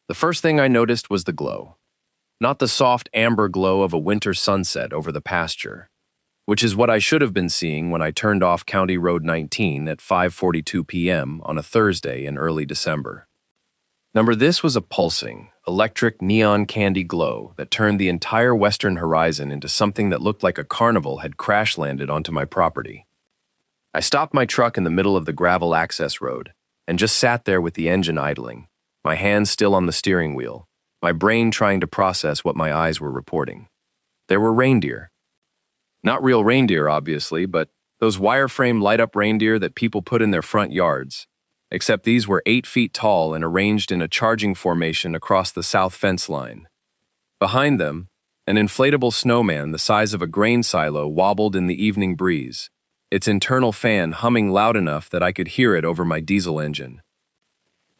The first thing I noticed was the glow. Not the soft amber glow of a winter sunset over the pasture, which is what I should have been seeing when I turned off County Road 19 at 5:42 p.m. on a Thursday in early December. This was a pulsing, electric neon candy glow that turned the entire western horizon into something that looked like a carnival had crash-landed onto my property. I stopped my truck in the middle of the gravel access road and just sat there with the engine idling, my hands still on the steering wheel, my brain trying to process what my eyes were reporting. There were reindeer. Not real reindeer, obviously, but those wireframe light-up reindeer that people put in their front yards, except these were 8 feet tall and arranged in a charging formation across the south fence line. Behind them, an inflatable snowman the size of a grain silo wobbled in the evening breeze, its internal fan humming loud enough that I could hear it over my diesel engine.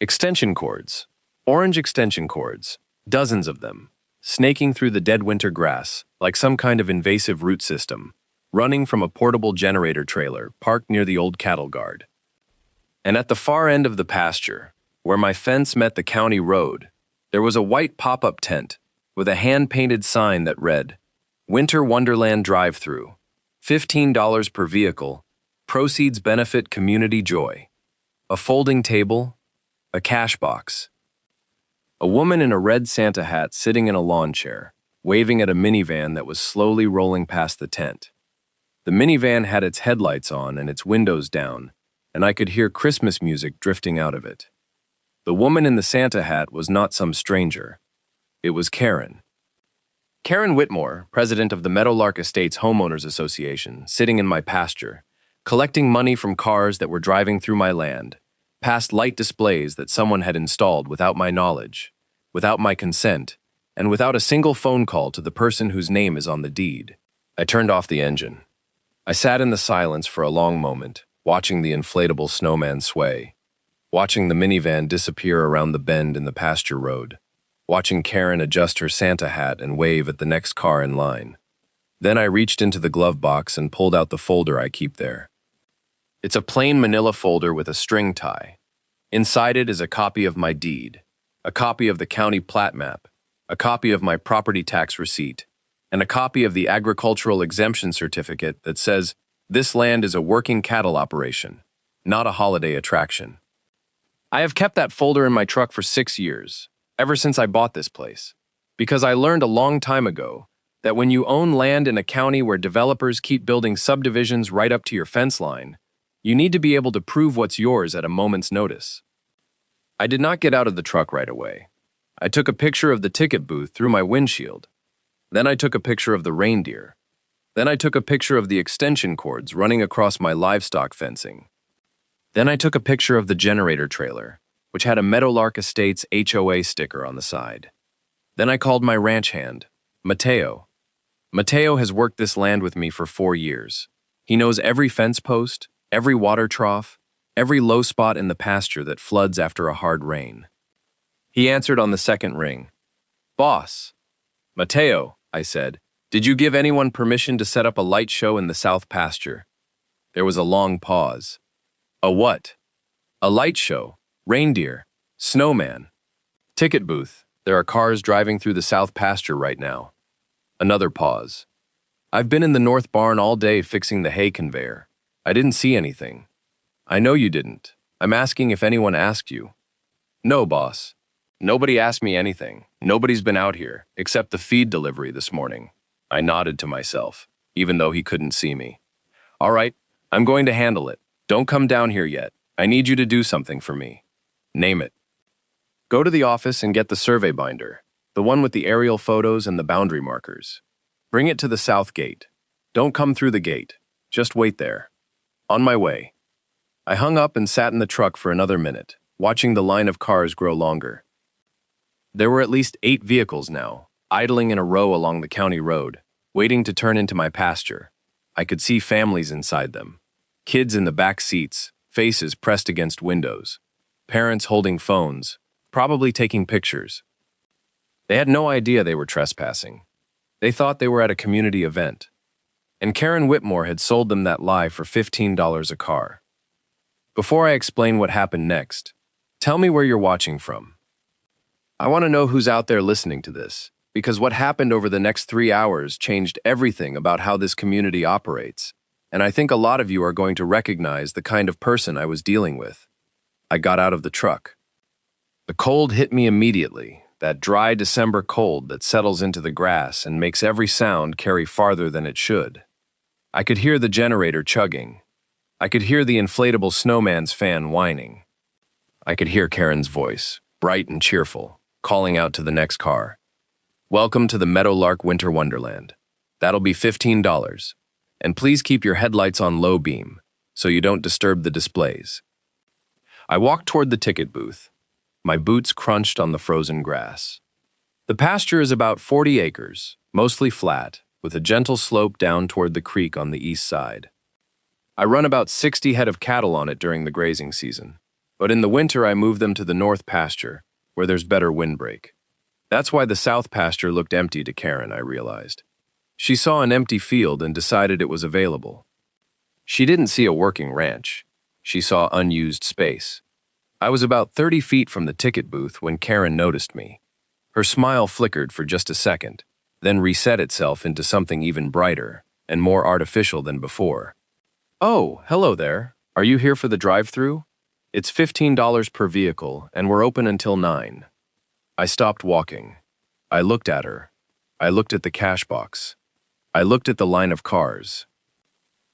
Extension cords. Orange extension cords. Dozens of them, snaking through the dead winter grass like some kind of invasive root system, running from a portable generator trailer parked near the old cattle guard. And at the far end of the pasture, where my fence met the county road, there was a white pop-up tent with a hand-painted sign that read, Winter Wonderland Drive-Thru, $15 per vehicle, proceeds benefit community joy. A folding table, a cash box. A woman in a red Santa hat sitting in a lawn chair, waving at a minivan that was slowly rolling past the tent. The minivan had its headlights on and its windows down, and I could hear Christmas music drifting out of it. The woman in the Santa hat was not some stranger. It was Karen. Karen Whitmore, president of the Meadowlark Estates Homeowners Association, sitting in my pasture, collecting money from cars that were driving through my land, past light displays that someone had installed without my knowledge, without my consent, and without a single phone call to the person whose name is on the deed. I turned off the engine. I sat in the silence for a long moment, watching the inflatable snowman sway, watching the minivan disappear around the bend in the pasture road, watching Karen adjust her Santa hat and wave at the next car in line. Then I reached into the glove box and pulled out the folder I keep there. It's a plain manila folder with a string tie. Inside it is a copy of my deed, a copy of the county plat map, a copy of my property tax receipt, and a copy of the agricultural exemption certificate that says this land is a working cattle operation, not a holiday attraction. I have kept that folder in my truck for 6 years, ever since I bought this place, because I learned a long time ago that when you own land in a county where developers keep building subdivisions right up to your fence line, you need to be able to prove what's yours at a moment's notice. I did not get out of the truck right away. I took a picture of the ticket booth through my windshield. Then I took a picture of the reindeer. Then I took a picture of the extension cords running across my livestock fencing. Then I took a picture of the generator trailer, which had a Meadowlark Estates HOA sticker on the side. Then I called my ranch hand, Mateo. Mateo has worked this land with me for 4 years. He knows every fence post, every water trough, every low spot in the pasture that floods after a hard rain. He answered on the second ring. Boss. Mateo, I said, did you give anyone permission to set up a light show in the south pasture? There was a long pause. A what? A light show, reindeer, snowman. Ticket booth, there are cars driving through the south pasture right now. Another pause. I've been in the north barn all day fixing the hay conveyor. I didn't see anything. I know you didn't. I'm asking if anyone asked you. No, boss. Nobody asked me anything. Nobody's been out here, except the feed delivery this morning. I nodded to myself, even though he couldn't see me. All right, I'm going to handle it. Don't come down here yet. I need you to do something for me. Name it. Go to the office and get the survey binder, the one with the aerial photos and the boundary markers. Bring it to the south gate. Don't come through the gate. Just wait there. On my way. I hung up and sat in the truck for another minute, watching the line of cars grow longer. There were at least 8 vehicles now, idling in a row along the county road, waiting to turn into my pasture. I could see families inside them. Kids in the back seats, faces pressed against windows. Parents holding phones, probably taking pictures. They had no idea they were trespassing. They thought they were at a community event. And Karen Whitmore had sold them that lie for $15 a car. Before I explain what happened next, tell me where you're watching from. I want to know who's out there listening to this, because what happened over the next 3 hours changed everything about how this community operates, and I think a lot of you are going to recognize the kind of person I was dealing with. I got out of the truck. The cold hit me immediately, that dry December cold that settles into the grass and makes every sound carry farther than it should. I could hear the generator chugging. I could hear the inflatable snowman's fan whining. I could hear Karen's voice, bright and cheerful, calling out to the next car. "Welcome to the Meadowlark Winter Wonderland. That'll be $15. And please keep your headlights on low beam, so you don't disturb the displays." I walked toward the ticket booth. My boots crunched on the frozen grass. The pasture is about 40 acres, mostly flat, with a gentle slope down toward the creek on the east side. I run about 60 head of cattle on it during the grazing season, but in the winter I move them to the north pasture, where there's better windbreak. That's why the south pasture looked empty to Karen, I realized. She saw an empty field and decided it was available. She didn't see a working ranch. She saw unused space. I was about 30 feet from the ticket booth when Karen noticed me. Her smile flickered for just a second, then reset itself into something even brighter and more artificial than before. "Oh, hello there. Are you here for the drive-through? It's $15 per vehicle, and we're open until 9. I stopped walking. I looked at her. I looked at the cash box. I looked at the line of cars.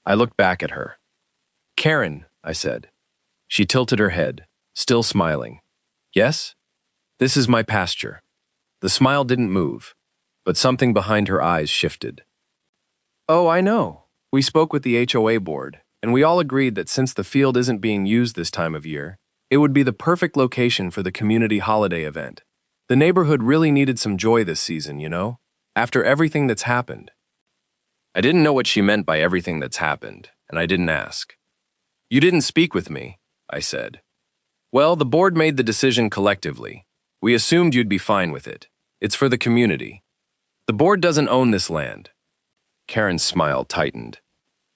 I looked back at her. "Karen," I said. She tilted her head, still smiling. "Yes? This is my pasture." The smile didn't move, but something behind her eyes shifted. "Oh, I know. We spoke with the HOA board, and we all agreed that since the field isn't being used this time of year, it would be the perfect location for the community holiday event. The neighborhood really needed some joy this season, you know, after everything that's happened." I didn't know what she meant by everything that's happened, and I didn't ask. "You didn't speak with me," I said. "Well, the board made the decision collectively. We assumed you'd be fine with it. It's for the community. The board doesn't own this land." Karen's smile tightened.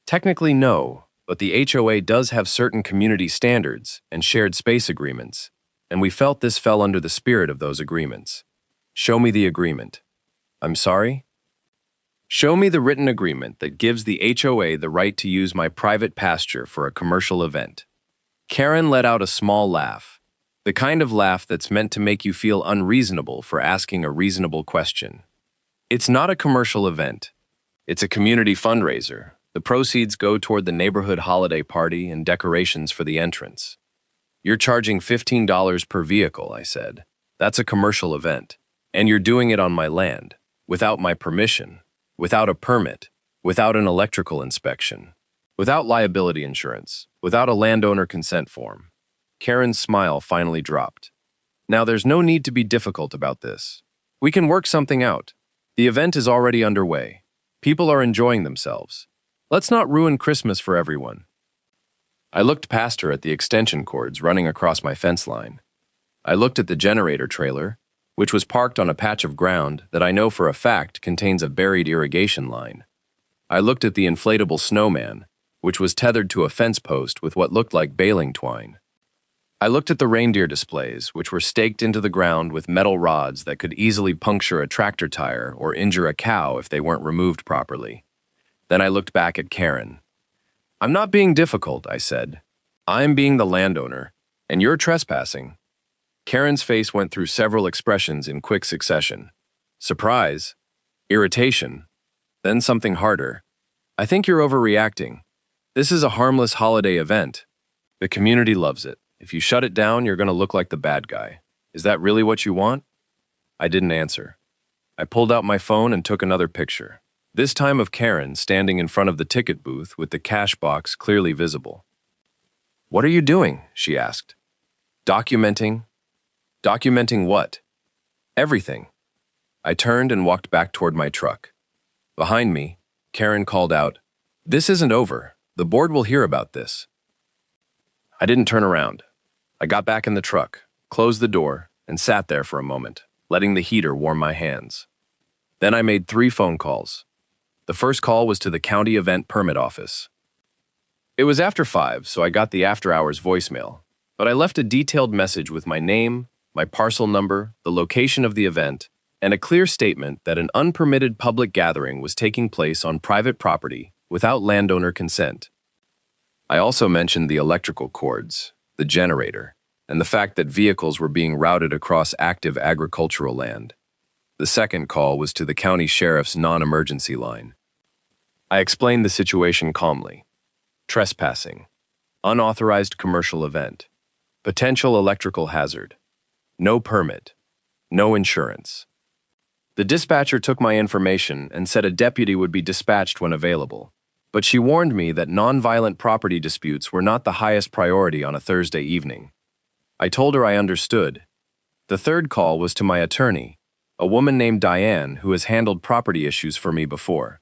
"Technically, no, but the HOA does have certain community standards and shared space agreements, and we felt this fell under the spirit of those agreements." "Show me the agreement." "I'm sorry?" "Show me the written agreement that gives the HOA the right to use my private pasture for a commercial event." Karen let out a small laugh, the kind of laugh that's meant to make you feel unreasonable for asking a reasonable question. "It's not a commercial event. It's a community fundraiser. The proceeds go toward the neighborhood holiday party and decorations for the entrance." "You're charging $15 per vehicle," I said. "That's a commercial event. And you're doing it on my land, without my permission, without a permit, without an electrical inspection, without liability insurance, without a landowner consent form." Karen's smile finally dropped. "Now there's no need to be difficult about this. We can work something out. The event is already underway. People are enjoying themselves. Let's not ruin Christmas for everyone." I looked past her at the extension cords running across my fence line. I looked at the generator trailer, which was parked on a patch of ground that I know for a fact contains a buried irrigation line. I looked at the inflatable snowman, which was tethered to a fence post with what looked like baling twine. I looked at the reindeer displays, which were staked into the ground with metal rods that could easily puncture a tractor tire or injure a cow if they weren't removed properly. Then I looked back at Karen. "I'm not being difficult," I said. "I'm being the landowner, and you're trespassing." Karen's face went through several expressions in quick succession. Surprise, irritation, then something harder. "I think you're overreacting. This is a harmless holiday event. The community loves it. If you shut it down, you're going to look like the bad guy. Is that really what you want?" I didn't answer. I pulled out my phone and took another picture, this time of Karen standing in front of the ticket booth with the cash box clearly visible. "What are you doing?" she asked. "Documenting." "Documenting what?" "Everything." I turned and walked back toward my truck. Behind me, Karen called out, "This isn't over. The board will hear about this." I didn't turn around. I got back in the truck, closed the door, and sat there for a moment, letting the heater warm my hands. Then I made 3 phone calls. The first call was to the county event permit office. It was after 5, so I got the after-hours voicemail, but I left a detailed message with my name, my parcel number, the location of the event, and a clear statement that an unpermitted public gathering was taking place on private property without landowner consent. I also mentioned the electrical cords, the generator, and the fact that vehicles were being routed across active agricultural land. The second call was to the county sheriff's non-emergency line. I explained the situation calmly. Trespassing, unauthorized commercial event, potential electrical hazard, no permit, no insurance. The dispatcher took my information and said a deputy would be dispatched when available, but she warned me that nonviolent property disputes were not the highest priority on a Thursday evening. I told her I understood. The third call was to my attorney, a woman named Diane who has handled property issues for me before.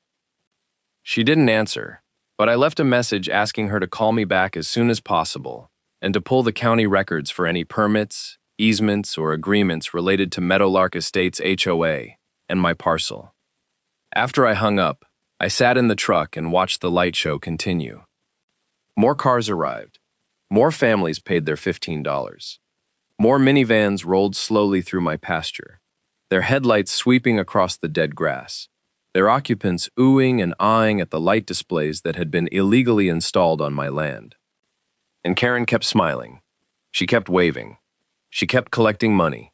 She didn't answer, but I left a message asking her to call me back as soon as possible and to pull the county records for any permits, easements, or agreements related to Meadowlark Estates HOA and my parcel. After I hung up, I sat in the truck and watched the light show continue. More cars arrived. More families paid their $15. More minivans rolled slowly through my pasture, their headlights sweeping across the dead grass, their occupants oohing and aahing at the light displays that had been illegally installed on my land. And Karen kept smiling. She kept waving. She kept collecting money.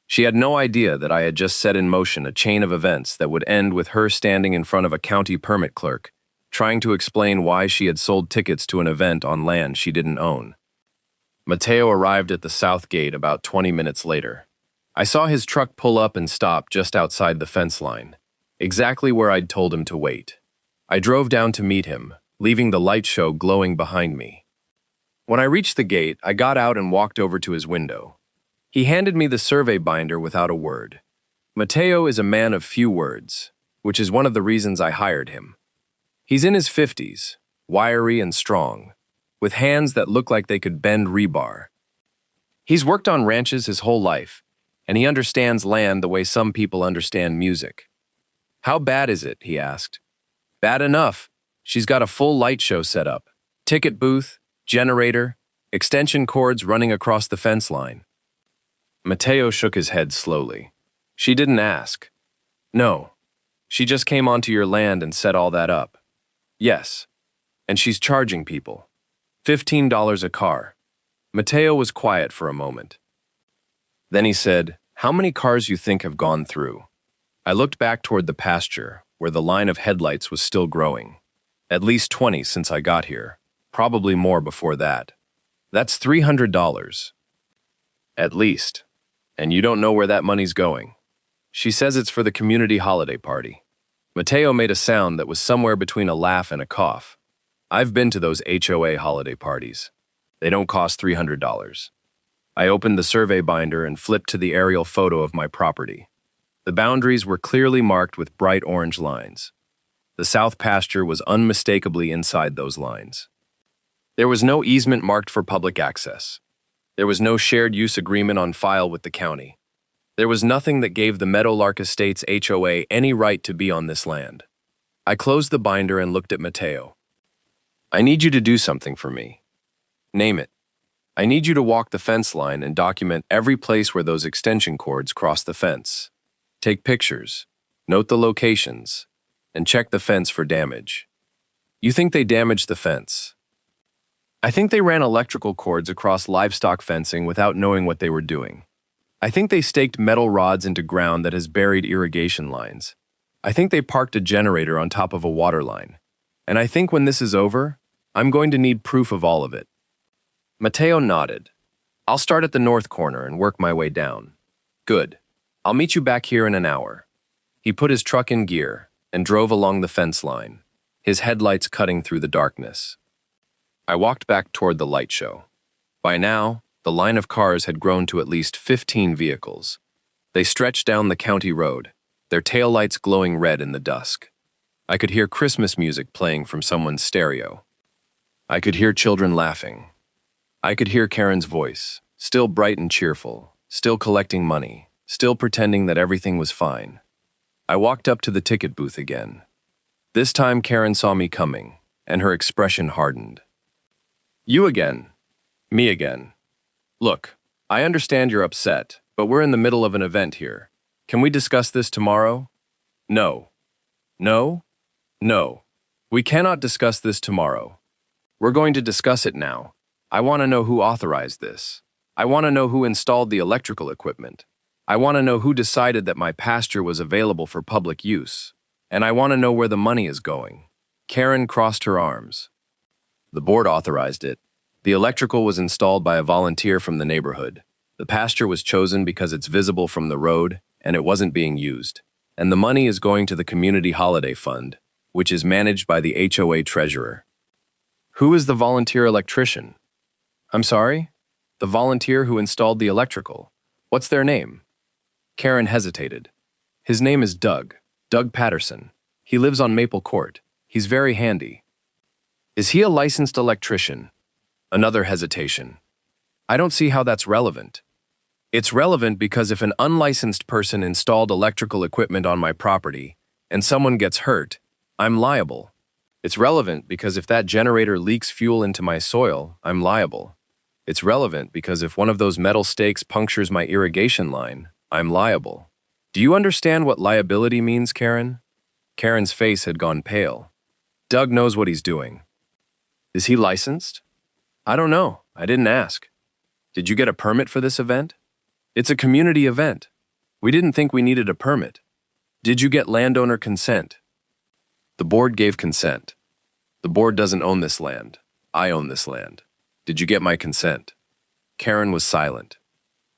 She had no idea that I had just set in motion a chain of events that would end with her standing in front of a county permit clerk, trying to explain why she had sold tickets to an event on land she didn't own. Mateo arrived at the south gate about 20 minutes later. I saw his truck pull up and stop just outside the fence line, exactly where I'd told him to wait. I drove down to meet him, leaving the light show glowing behind me. When I reached the gate, I got out and walked over to his window. He handed me the survey binder without a word. Mateo is a man of few words, which is one of the reasons I hired him. He's in his 50s, wiry and strong, with hands that look like they could bend rebar. He's worked on ranches his whole life, and he understands land the way some people understand music. "How bad is it?" he asked. "Bad enough. She's got a full light show set up, ticket booth, generator, extension cords running across the fence line." Mateo shook his head slowly. "She didn't ask." "No. She just came onto your land and set all that up." "Yes. And she's charging people. $15 a car." Mateo was quiet for a moment. Then he said, "How many cars you think have gone through?" I looked back toward the pasture, where the line of headlights was still growing. At least 20 since I got here, probably more before that. That's $300. At least. And you don't know where that money's going. She says it's for the community holiday party. Mateo made a sound that was somewhere between a laugh and a cough. I've been to those HOA holiday parties. They don't cost $300. I opened the survey binder and flipped to the aerial photo of my property. The boundaries were clearly marked with bright orange lines. The south pasture was unmistakably inside those lines. There was no easement marked for public access. There was no shared use agreement on file with the county. There was nothing that gave the Meadowlark Estates HOA any right to be on this land. I closed the binder and looked at Mateo. "I need you to do something for me. Name it. I need you to walk the fence line and document every place where those extension cords cross the fence. Take pictures, note the locations, and check the fence for damage." "You think they damaged the fence?" "I think they ran electrical cords across livestock fencing without knowing what they were doing. I think they staked metal rods into ground that has buried irrigation lines. I think they parked a generator on top of a water line. And I think when this is over, I'm going to need proof of all of it." Mateo nodded. "I'll start at the north corner and work my way down." "Good. I'll meet you back here in an hour." He put his truck in gear and drove along the fence line, his headlights cutting through the darkness. I walked back toward the light show. By now, the line of cars had grown to at least 15 vehicles. They stretched down the county road, their taillights glowing red in the dusk. I could hear Christmas music playing from someone's stereo. I could hear children laughing. I could hear Karen's voice, still bright and cheerful, still collecting money, still pretending that everything was fine. I walked up to the ticket booth again. This time Karen saw me coming, and her expression hardened. "You again." "Me again. Look, I understand you're upset, but we're in the middle of an event here. Can we discuss this tomorrow? No. No? No. We cannot discuss this tomorrow. We're going to discuss it now. I want to know who authorized this. I want to know who installed the electrical equipment. I want to know who decided that my pasture was available for public use. And I want to know where the money is going. Karen crossed her arms. The board authorized it. The electrical was installed by a volunteer from the neighborhood. The pasture was chosen because it's visible from the road and it wasn't being used. And the money is going to the Community Holiday Fund, which is managed by the HOA treasurer. Who is the volunteer electrician? I'm sorry? The volunteer who installed the electrical. What's their name? Karen hesitated. His name is Doug Patterson. He lives on Maple Court. He's very handy. Is he a licensed electrician? Another hesitation. I don't see how that's relevant. It's relevant because if an unlicensed person installed electrical equipment on my property and someone gets hurt, I'm liable. It's relevant because if that generator leaks fuel into my soil, I'm liable. It's relevant because if one of those metal stakes punctures my irrigation line, I'm liable. Do you understand what liability means, Karen? Karen's face had gone pale. Doug knows what he's doing. Is he licensed? I don't know. I didn't ask. Did you get a permit for this event? It's a community event. We didn't think we needed a permit. Did you get landowner consent? The board gave consent. The board doesn't own this land. I own this land. Did you get my consent? Karen was silent.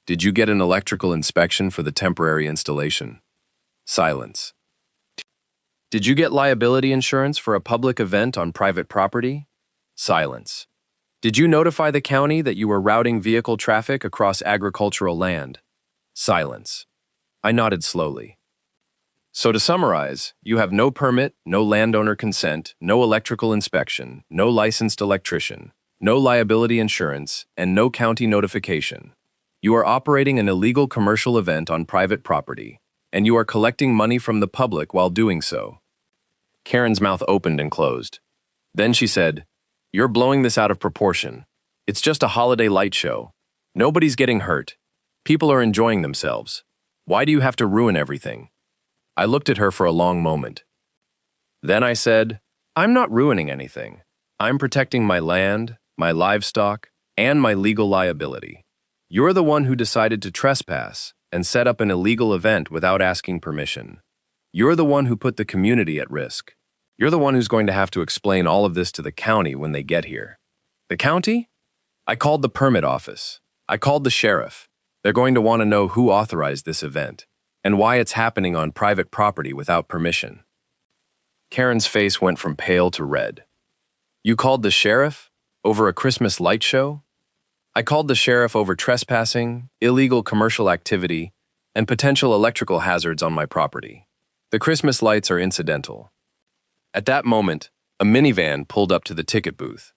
Did you get an electrical inspection for the temporary installation? Silence. Did you get liability insurance for a public event on private property? Silence. Did you notify the county that you were routing vehicle traffic across agricultural land? Silence. I nodded slowly. So to summarize, you have no permit, no landowner consent, no electrical inspection, no licensed electrician, no liability insurance, and no county notification. You are operating an illegal commercial event on private property, and you are collecting money from the public while doing so. Karen's mouth opened and closed. Then she said, "You're blowing this out of proportion. It's just a holiday light show. Nobody's getting hurt. People are enjoying themselves. Why do you have to ruin everything?" I looked at her for a long moment. Then I said, "I'm not ruining anything. I'm protecting my land, my livestock, and my legal liability. You're the one who decided to trespass and set up an illegal event without asking permission. You're the one who put the community at risk. You're the one who's going to have to explain all of this to the county when they get here." The county? I called the permit office. I called the sheriff. They're going to want to know who authorized this event and why it's happening on private property without permission. Karen's face went from pale to red. You called the sheriff? Over a Christmas light show? I called the sheriff over trespassing, illegal commercial activity, and potential electrical hazards on my property. The Christmas lights are incidental. At that moment, a minivan pulled up to the ticket booth.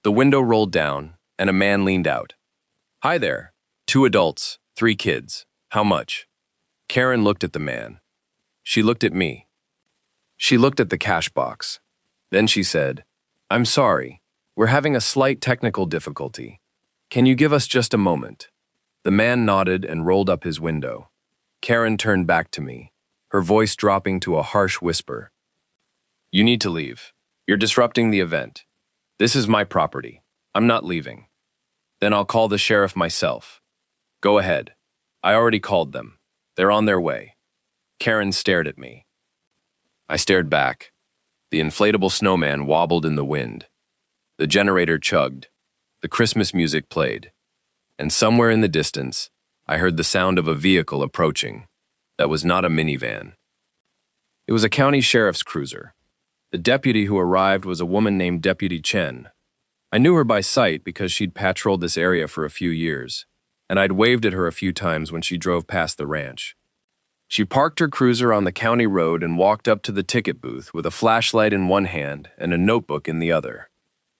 The window rolled down, and a man leaned out. "Hi there. 2 adults, 3 kids. How much?" Karen looked at the man. She looked at me. She looked at the cash box. Then she said, "I'm sorry. We're having a slight technical difficulty. Can you give us just a moment?" The man nodded and rolled up his window. Karen turned back to me, her voice dropping to a harsh whisper. "You need to leave. You're disrupting the event. This is my property. I'm not leaving. Then I'll call the sheriff myself." "Go ahead. I already called them. They're on their way." Karen stared at me. I stared back. The inflatable snowman wobbled in the wind. The generator chugged. The Christmas music played. And somewhere in the distance, I heard the sound of a vehicle approaching. That was not a minivan. It was a county sheriff's cruiser. The deputy who arrived was a woman named Deputy Chen. I knew her by sight because she'd patrolled this area for a few years, and I'd waved at her a few times when she drove past the ranch. She parked her cruiser on the county road and walked up to the ticket booth with a flashlight in one hand and a notebook in the other.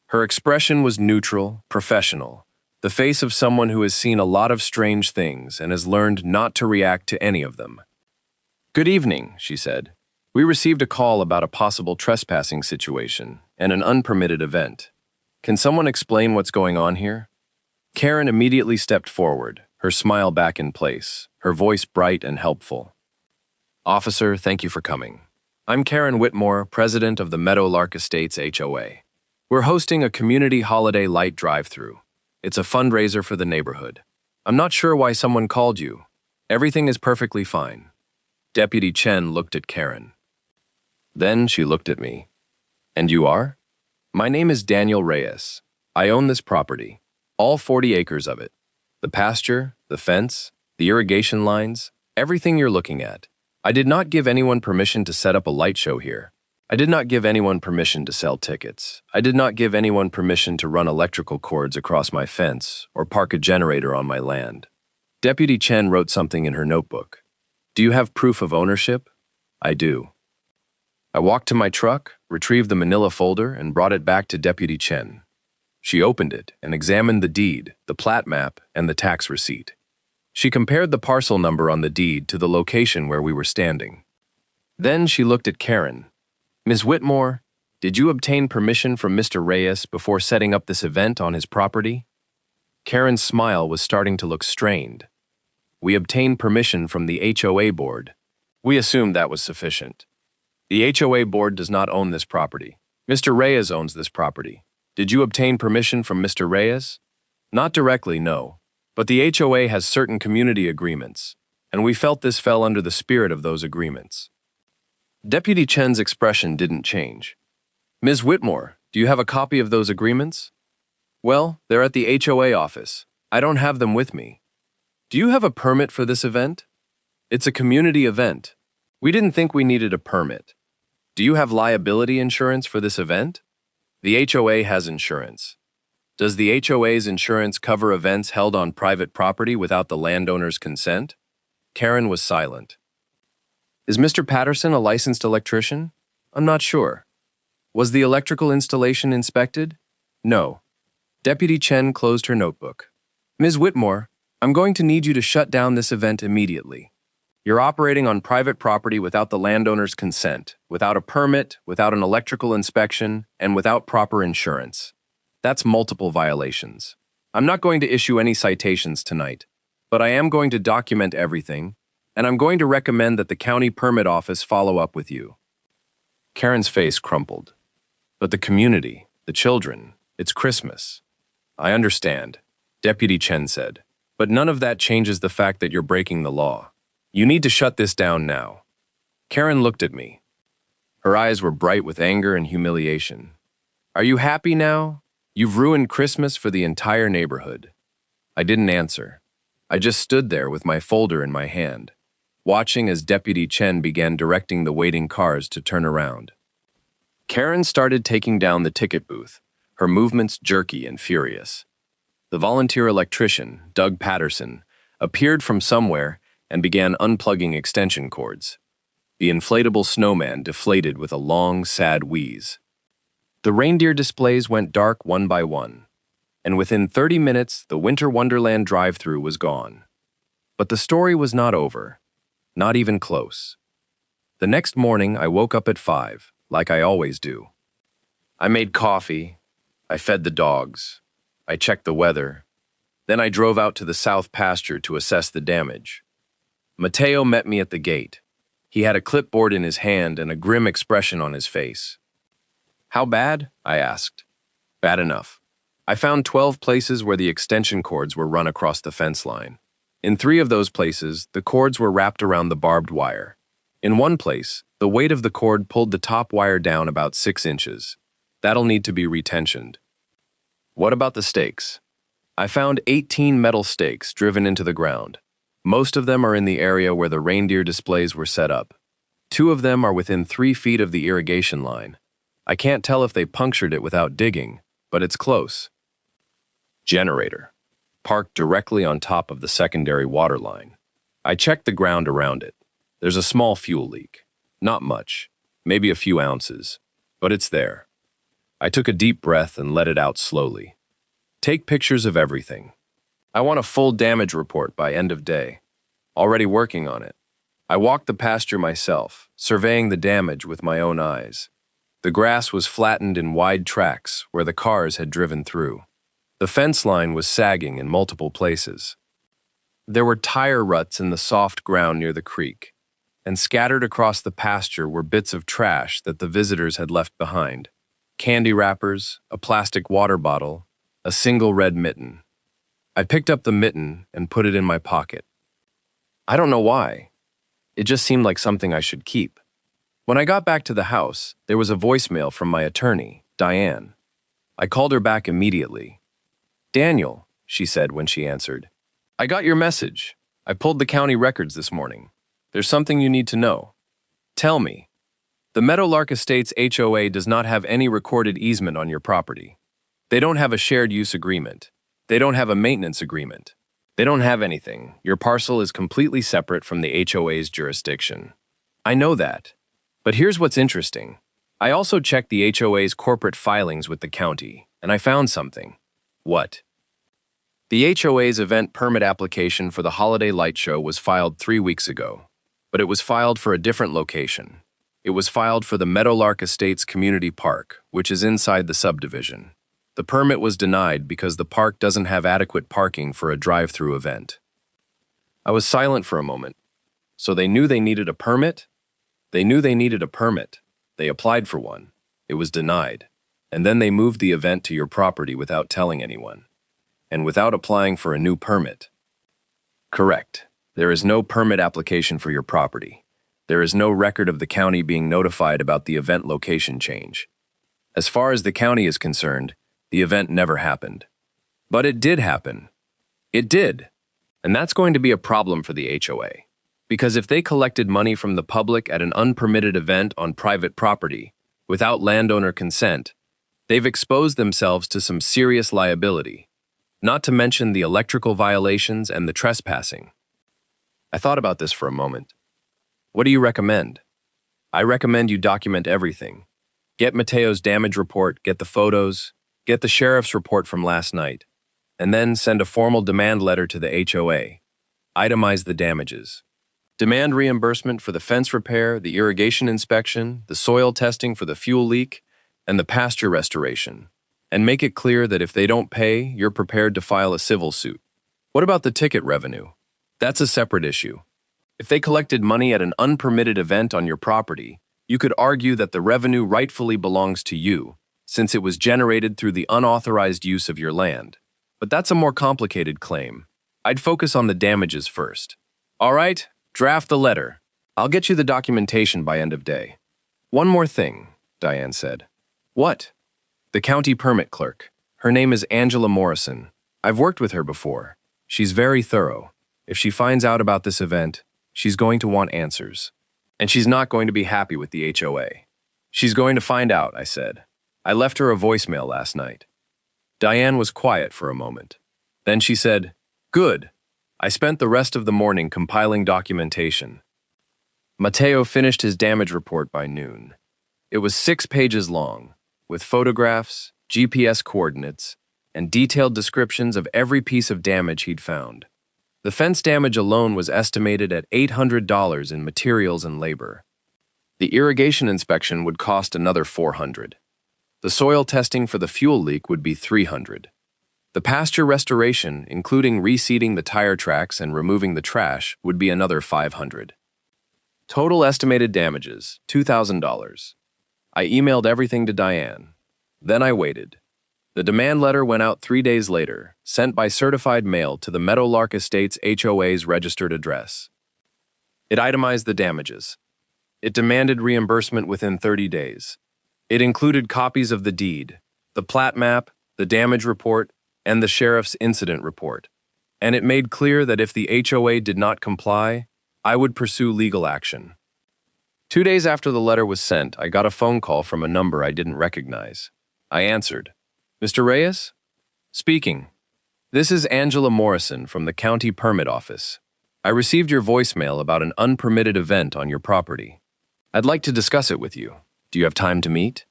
Her expression was neutral, professional, the face of someone who has seen a lot of strange things and has learned not to react to any of them. "Good evening," she said. "We received a call about a possible trespassing situation and an unpermitted event. Can someone explain what's going on here?" Karen immediately stepped forward. her smile back in place, her voice bright and helpful. "Officer, thank you for coming. I'm Karen Whitmore, president of the Meadowlark Estates HOA. We're hosting a community holiday light drive-through. It's a fundraiser for the neighborhood. I'm not sure why someone called you. Everything is perfectly fine." Deputy Chen looked at Karen. Then she looked at me. "And you are?" "My name is Daniel Reyes. I own this property, all 40 acres of it. The pasture, the fence, the irrigation lines, everything you're looking at. I did not give anyone permission to set up a light show here. I did not give anyone permission to sell tickets. I did not give anyone permission to run electrical cords across my fence or park a generator on my land." Deputy Chen wrote something in her notebook. "Do you have proof of ownership?" "I do." I walked to my truck, retrieved the manila folder, and brought it back to Deputy Chen. She opened it and examined the deed, the plat map, and the tax receipt. She compared the parcel number on the deed to the location where we were standing. Then she looked at Karen. "Ms. Whitmore, did you obtain permission from Mr. Reyes before setting up this event on his property?" Karen's smile was starting to look strained. "We obtained permission from the HOA board. We assumed that was sufficient. The HOA board does not own this property. Mr. Reyes owns this property. Did you obtain permission from Mr. Reyes?" "Not directly, no. But the HOA has certain community agreements, and we felt this fell under the spirit of those agreements." Deputy Chen's expression didn't change. "Ms. Whitmore, do you have a copy of those agreements?" "Well, they're at the HOA office. I don't have them with me." "Do you have a permit for this event?" "It's a community event. We didn't think we needed a permit." "Do you have liability insurance for this event?" "The HOA has insurance." "Does the HOA's insurance cover events held on private property without the landowner's consent?" Karen was silent. "Is Mr. Patterson a licensed electrician?" "I'm not sure." "Was the electrical installation inspected?" "No." Deputy Chen closed her notebook. "Ms. Whitmore, I'm going to need you to shut down this event immediately. You're operating on private property without the landowner's consent, without a permit, without an electrical inspection, and without proper insurance. That's multiple violations. I'm not going to issue any citations tonight, but I am going to document everything, and I'm going to recommend that the county permit office follow up with you." Karen's face crumpled. "But the community, the children, it's Christmas." "I understand," Deputy Chen said, "but none of that changes the fact that you're breaking the law. You need to shut this down now." Karen looked at me. Her eyes were bright with anger and humiliation. "Are you happy now? You've ruined Christmas for the entire neighborhood." I didn't answer. I just stood there with my folder in my hand, watching as Deputy Chen began directing the waiting cars to turn around. Karen started taking down the ticket booth, her movements jerky and furious. The volunteer electrician, Doug Patterson, appeared from somewhere and began unplugging extension cords. The inflatable snowman deflated with a long, sad wheeze. The reindeer displays went dark one by one, and within 30 minutes, the Winter Wonderland drive-thru was gone. But the story was not over, not even close. The next morning, I woke up at 5, like I always do. I made coffee, I fed the dogs, I checked the weather, then I drove out to the south pasture to assess the damage. Mateo met me at the gate. He had a clipboard in his hand and a grim expression on his face. "How bad?" I asked. "Bad enough. I found 12 places where the extension cords were run across the fence line. In 3 of those places, the cords were wrapped around the barbed wire. In one place, the weight of the cord pulled the top wire down about 6 inches. That'll need to be retensioned." "What about the stakes?" "I found 18 metal stakes driven into the ground. Most of them are in the area where the reindeer displays were set up. 2 of them are within 3 feet of the irrigation line. I can't tell if they punctured it without digging, but it's close." Generator. Parked directly on top of the secondary water line. I checked the ground around it. There's a small fuel leak. Not much, maybe a few ounces, but it's there. I took a deep breath and let it out slowly. "Take pictures of everything. I want a full damage report by end of day. Already working on it." I walked the pasture myself, surveying the damage with my own eyes. The grass was flattened in wide tracks where the cars had driven through. The fence line was sagging in multiple places. There were tire ruts in the soft ground near the creek, and scattered across the pasture were bits of trash that the visitors had left behind. Candy wrappers, a plastic water bottle, a single red mitten. I picked up the mitten and put it in my pocket. I don't know why. It just seemed like something I should keep. When I got back to the house, there was a voicemail from my attorney, Diane. I called her back immediately. "Daniel," she said when she answered, "I got your message. I pulled the county records this morning. There's something you need to know. Tell me. The Meadowlark Estates HOA does not have any recorded easement on your property. They don't have a shared use agreement. They don't have a maintenance agreement. They don't have anything. Your parcel is completely separate from the HOA's jurisdiction. I know that. But here's what's interesting. I also checked the HOA's corporate filings with the county, and I found something." "What?" "The HOA's event permit application for the Holiday Light Show was filed 3 weeks ago, but it was filed for a different location. It was filed for the Meadowlark Estates Community Park, which is inside the subdivision. The permit was denied because the park doesn't have adequate parking for a drive-through event." I was silent for a moment. So they knew they needed a permit? They knew they needed a permit. They applied for one. It was denied. And then they moved the event to your property without telling anyone. And without applying for a new permit. Correct. There is no permit application for your property. There is no record of the county being notified about the event location change. As far as the county is concerned, the event never happened. But it did happen. It did. And that's going to be a problem for the HOA. Because if they collected money from the public at an unpermitted event on private property, without landowner consent, they've exposed themselves to some serious liability. Not to mention the electrical violations and the trespassing. I thought about this for a moment. What do you recommend? I recommend you document everything. Get Mateo's damage report, get the photos, get the sheriff's report from last night, and then send a formal demand letter to the HOA. Itemize the damages. Demand reimbursement for the fence repair, the irrigation inspection, the soil testing for the fuel leak, and the pasture restoration. And make it clear that if they don't pay, you're prepared to file a civil suit. What about the ticket revenue? That's a separate issue. If they collected money at an unpermitted event on your property, you could argue that the revenue rightfully belongs to you, since it was generated through the unauthorized use of your land. But that's a more complicated claim. I'd focus on the damages first. All right, draft the letter. I'll get you the documentation by end of day. One more thing, Diane said. What? The county permit clerk. Her name is Angela Morrison. I've worked with her before. She's very thorough. If she finds out about this event, she's going to want answers. And she's not going to be happy with the HOA. She's going to find out, I said. I left her a voicemail last night. Diane was quiet for a moment. Then she said, "Good." I spent the rest of the morning compiling documentation. Mateo finished his damage report by noon. It was 6 pages long, with photographs, GPS coordinates, and detailed descriptions of every piece of damage he'd found. The fence damage alone was estimated at $800 in materials and labor. The irrigation inspection would cost another $400. The soil testing for the fuel leak would be $300. The pasture restoration, including reseeding the tire tracks and removing the trash, would be another $500. Total estimated damages, $2,000. I emailed everything to Diane. Then I waited. The demand letter went out 3 days later, sent by certified mail to the Meadowlark Estates HOA's registered address. It itemized the damages. It demanded reimbursement within 30 days. It included copies of the deed, the plat map, the damage report, and the sheriff's incident report. And it made clear that if the HOA did not comply, I would pursue legal action. 2 days after the letter was sent, I got a phone call from a number I didn't recognize. I answered. "Mr. Reyes?" "Speaking. This is Angela Morrison from the County Permit Office. I received your voicemail about an unpermitted event on your property. I'd like to discuss it with you. Do you have time to meet?"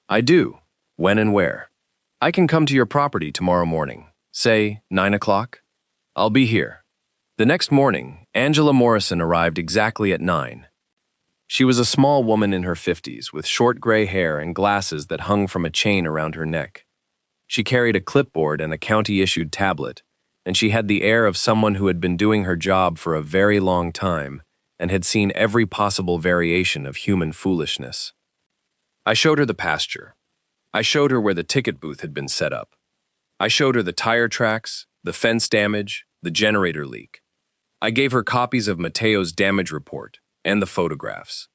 "I do. When and where?" "I can come to your property tomorrow morning. Say 9 o'clock. I'll be here." The next morning, Angela Morrison arrived exactly at 9. She was a small woman in her 50s with short gray hair and glasses that hung from a chain around her neck. She carried a clipboard and a county-issued tablet, and she had the air of someone who had been doing her job for a very long time and had seen every possible variation of human foolishness. I showed her the pasture. I showed her where the ticket booth had been set up. I showed her the tire tracks, the fence damage, the generator leak. I gave her copies of Mateo's damage report and the photographs.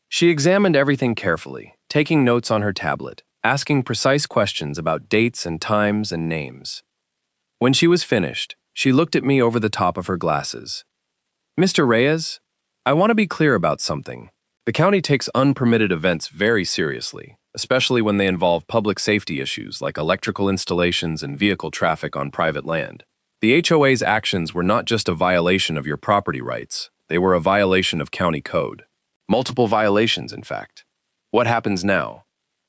She examined everything carefully, taking notes on her tablet, asking precise questions about dates and times and names. When she was finished, she looked at me over the top of her glasses. "Mr. Reyes, I want to be clear about something. The county takes unpermitted events very seriously, especially when they involve public safety issues like electrical installations and vehicle traffic on private land. The HOA's actions were not just a violation of your property rights, they were a violation of county code. Multiple violations, in fact. What happens now?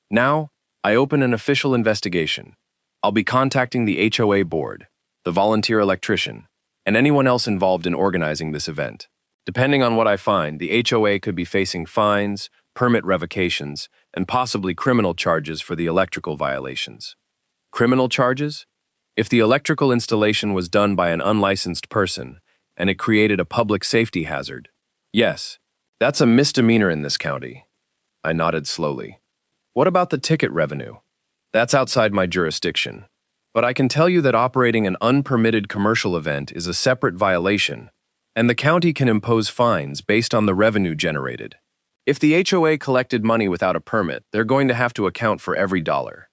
Now, I open an official investigation. I'll be contacting the HOA board, the volunteer electrician, and anyone else involved in organizing this event. Depending on what I find, the HOA could be facing fines, permit revocations, and possibly criminal charges for the electrical violations. Criminal charges? If the electrical installation was done by an unlicensed person and it created a public safety hazard, yes, that's a misdemeanor in this county. I nodded slowly. What about the ticket revenue? That's outside my jurisdiction. But I can tell you that operating an unpermitted commercial event is a separate violation, and the county can impose fines based on the revenue generated. If the HOA collected money without a permit, they're going to have to account for every dollar.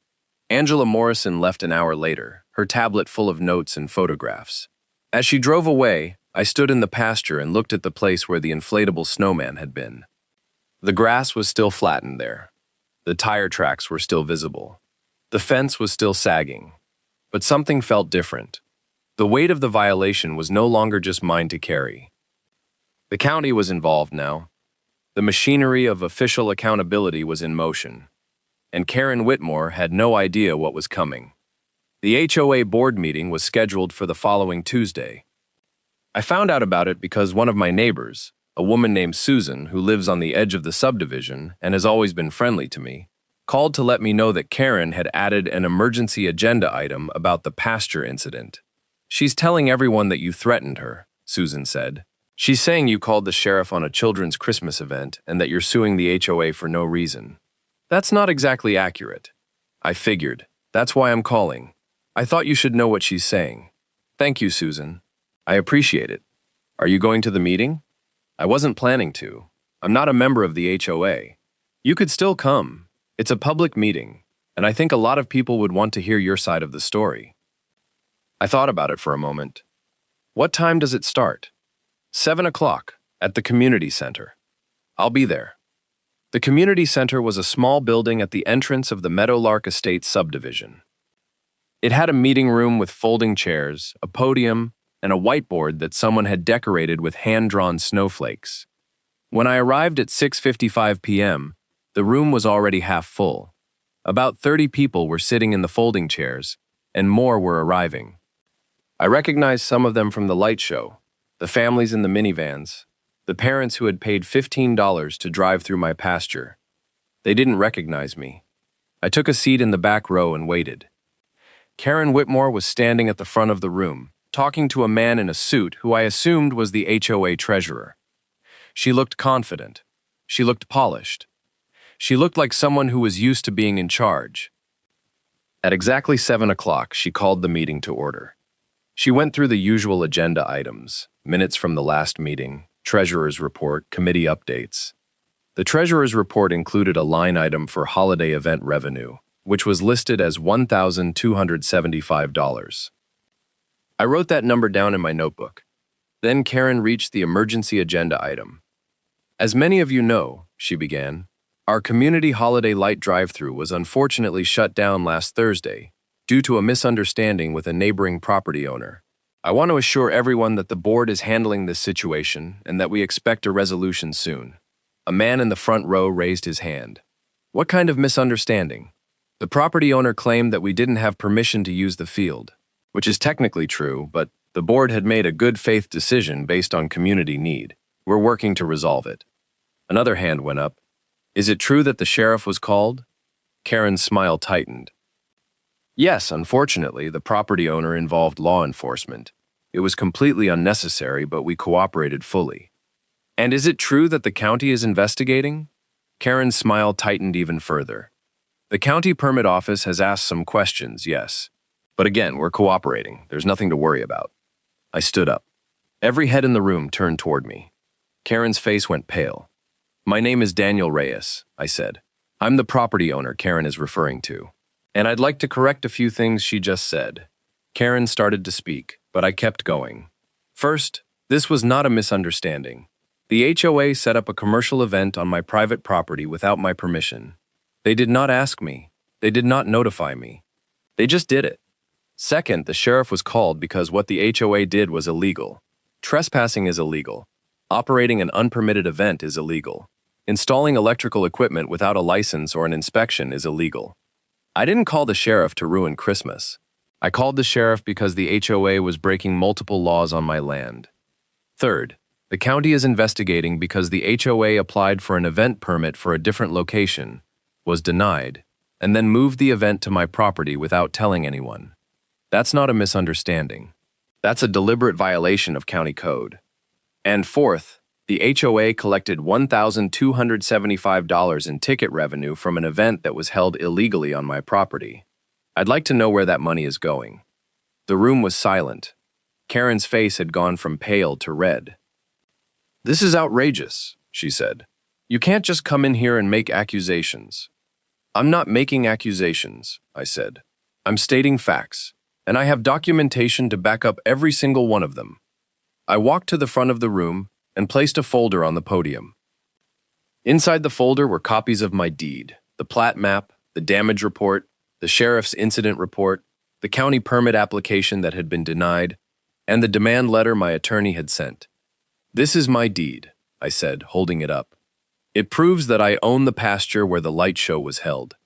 Angela Morrison left an hour later, her tablet full of notes and photographs. As she drove away, I stood in the pasture and looked at the place where the inflatable snowman had been. The grass was still flattened there. The tire tracks were still visible. The fence was still sagging. But something felt different. The weight of the violation was no longer just mine to carry. The county was involved now. The machinery of official accountability was in motion. And Karen Whitmore had no idea what was coming. The HOA board meeting was scheduled for the following Tuesday. I found out about it because one of my neighbors, a woman named Susan who lives on the edge of the subdivision and has always been friendly to me, called to let me know that Karen had added an emergency agenda item about the Pasture incident. "She's telling everyone that you threatened her," Susan said. "She's saying you called the sheriff on a children's Christmas event and that you're suing the HOA for no reason." That's not exactly accurate. I figured. That's why I'm calling. I thought you should know what she's saying. Thank you, Susan. I appreciate it. Are you going to the meeting? I wasn't planning to. I'm not a member of the HOA. You could still come. It's a public meeting, and I think a lot of people would want to hear your side of the story. I thought about it for a moment. What time does it start? 7 o'clock at the community center. I'll be there. The community center was a small building at the entrance of the Meadowlark Estates subdivision. It had a meeting room with folding chairs, a podium, and a whiteboard that someone had decorated with hand-drawn snowflakes. When I arrived at 6:55 p.m., the room was already half full. About 30 people were sitting in the folding chairs, and more were arriving. I recognized some of them from the light show, the families in the minivans, the parents who had paid $15 to drive through my pasture. They didn't recognize me. I took a seat in the back row and waited. Karen Whitmore was standing at the front of the room, talking to a man in a suit who I assumed was the HOA treasurer. She looked confident. She looked polished. She looked like someone who was used to being in charge. At exactly 7 o'clock, she called the meeting to order. She went through the usual agenda items, minutes from the last meeting, treasurer's report, committee updates. The treasurer's report included a line item for holiday event revenue, which was listed as $1,275. I wrote that number down in my notebook. Then Karen reached the emergency agenda item. As many of you know, she began, our community holiday light drive-thru was unfortunately shut down last Thursday due to a misunderstanding with a neighboring property owner. I want to assure everyone that the board is handling this situation and that we expect a resolution soon. A man in the front row raised his hand. What kind of misunderstanding? The property owner claimed that we didn't have permission to use the field, which is technically true, but the board had made a good faith decision based on community need. We're working to resolve it. Another hand went up. Is it true that the sheriff was called? Karen's smile tightened. Yes, unfortunately, the property owner involved law enforcement. It was completely unnecessary, but we cooperated fully. And is it true that the county is investigating? Karen's smile tightened even further. The county permit office has asked some questions, yes. But again, we're cooperating. There's nothing to worry about. I stood up. Every head in the room turned toward me. Karen's face went pale. My name is Daniel Reyes, I said. I'm the property owner Karen is referring to. And I'd like to correct a few things she just said. Karen started to speak, but I kept going. First, this was not a misunderstanding. The HOA set up a commercial event on my private property without my permission. They did not ask me. They did not notify me. They just did it. Second, the sheriff was called because what the HOA did was illegal. Trespassing is illegal. Operating an unpermitted event is illegal. Installing electrical equipment without a license or an inspection is illegal. I didn't call the sheriff to ruin Christmas. I called the sheriff because the HOA was breaking multiple laws on my land. Third, the county is investigating because the HOA applied for an event permit for a different location, was denied, and then moved the event to my property without telling anyone. That's not a misunderstanding. That's a deliberate violation of county code. And fourth, the HOA collected $1,275 in ticket revenue from an event that was held illegally on my property. I'd like to know where that money is going. The room was silent. Karen's face had gone from pale to red. This is outrageous, she said. You can't just come in here and make accusations. I'm not making accusations, I said. I'm stating facts, and I have documentation to back up every single one of them. I walked to the front of the room and placed a folder on the podium. Inside the folder were copies of my deed, the plat map, the damage report, the sheriff's incident report, the county permit application that had been denied, and the demand letter my attorney had sent. This is my deed, I said, holding it up. It proves that I own the pasture where the light show was held.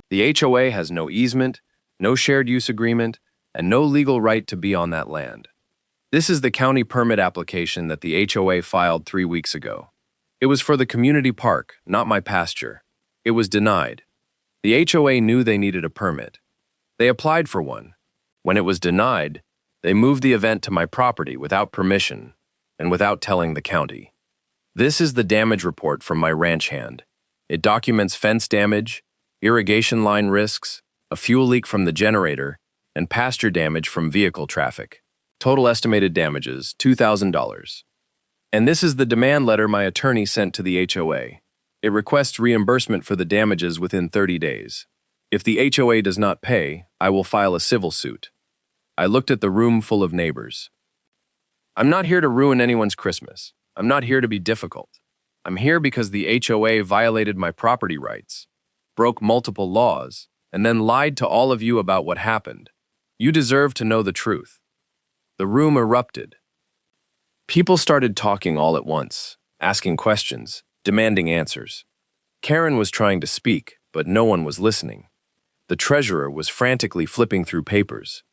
The HOA has no easement, no shared use agreement, and no legal right to be on that land. This is the county permit application that the HOA filed 3 weeks ago. It was for the community park, not my pasture. It was denied. The HOA knew they needed a permit. They applied for one. When it was denied, they moved the event to my property without permission and without telling the county. This is the damage report from my ranch hand. It documents fence damage, irrigation line risks, a fuel leak from the generator, and pasture damage from vehicle traffic. Total estimated damages, $2,000. And this is the demand letter my attorney sent to the HOA. It requests reimbursement for the damages within 30 days. If the HOA does not pay, I will file a civil suit. I looked at the room full of neighbors. I'm not here to ruin anyone's Christmas. I'm not here to be difficult. I'm here because the HOA violated my property rights, broke multiple laws, and then lied to all of you about what happened. You deserve to know the truth. The room erupted. People started talking all at once, asking questions, demanding answers. Karen was trying to speak, but no one was listening. The treasurer was frantically flipping through papers.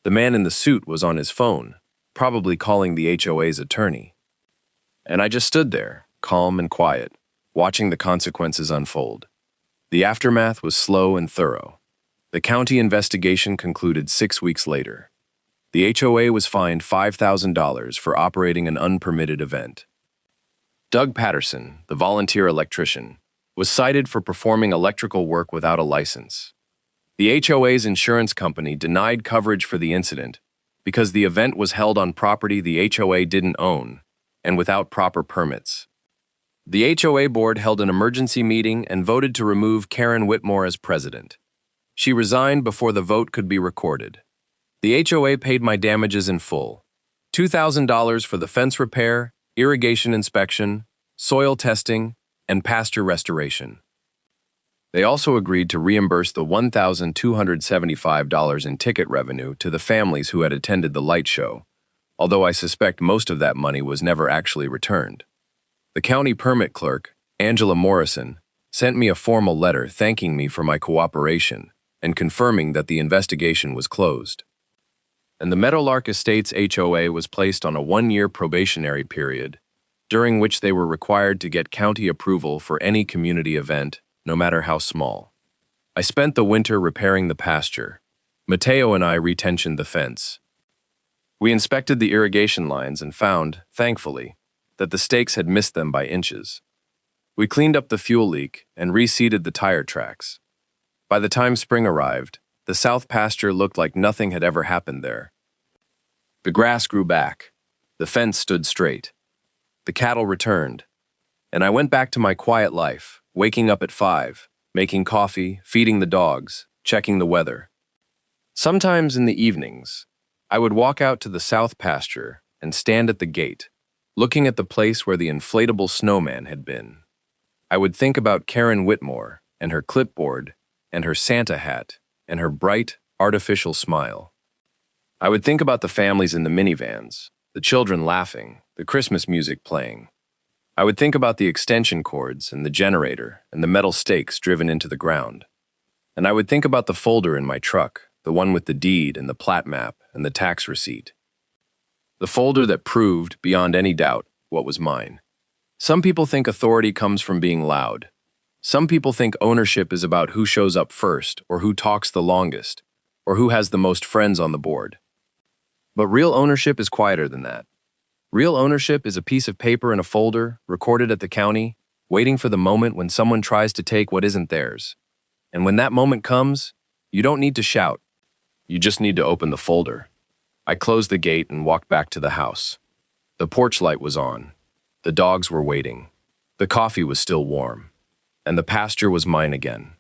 The man in the suit was on his phone, probably calling the HOA's attorney. And I just stood there, calm and quiet, watching the consequences unfold. The aftermath was slow and thorough. The county investigation concluded 6 weeks later. The HOA was fined $5,000 for operating an unpermitted event. Doug Patterson, the volunteer electrician, was cited for performing electrical work without a license. The HOA's insurance company denied coverage for the incident because the event was held on property the HOA didn't own and without proper permits. The HOA board held an emergency meeting and voted to remove Karen Whitmore as president. She resigned before the vote could be recorded. The HOA paid my damages in full, $2,000 for the fence repair, irrigation inspection, soil testing, and pasture restoration. They also agreed to reimburse the $1,275 in ticket revenue to the families who had attended the light show, although I suspect most of that money was never actually returned. The county permit clerk, Angela Morrison, sent me a formal letter thanking me for my cooperation and confirming that the investigation was closed. And the Meadowlark Estates HOA was placed on a 1-year probationary period, during which they were required to get county approval for any community event, no matter how small. I spent the winter repairing the pasture, Mateo and I retensioned the fence. We inspected the irrigation lines and found, thankfully, that the stakes had missed them by inches. We cleaned up the fuel leak and reseeded the tire tracks. By the time spring arrived, the south pasture looked like nothing had ever happened there. The grass grew back. The fence stood straight. The cattle returned. And I went back to my quiet life, waking up at 5, making coffee, feeding the dogs, checking the weather. Sometimes in the evenings, I would walk out to the south pasture and stand at the gate, looking at the place where the inflatable snowman had been. I would think about Karen Whitmore and her clipboard and her Santa hat and her bright, artificial smile. I would think about the families in the minivans, the children laughing, the Christmas music playing. I would think about the extension cords and the generator and the metal stakes driven into the ground. And I would think about the folder in my truck, the one with the deed and the plat map and the tax receipt. The folder that proved, beyond any doubt, what was mine. Some people think authority comes from being loud. Some people think ownership is about who shows up first, or who talks the longest, or who has the most friends on the board. But real ownership is quieter than that. Real ownership is a piece of paper in a folder, recorded at the county, waiting for the moment when someone tries to take what isn't theirs. And when that moment comes, you don't need to shout. You just need to open the folder. I closed the gate and walked back to the house. The porch light was on. The dogs were waiting. The coffee was still warm. And the pasture was mine again.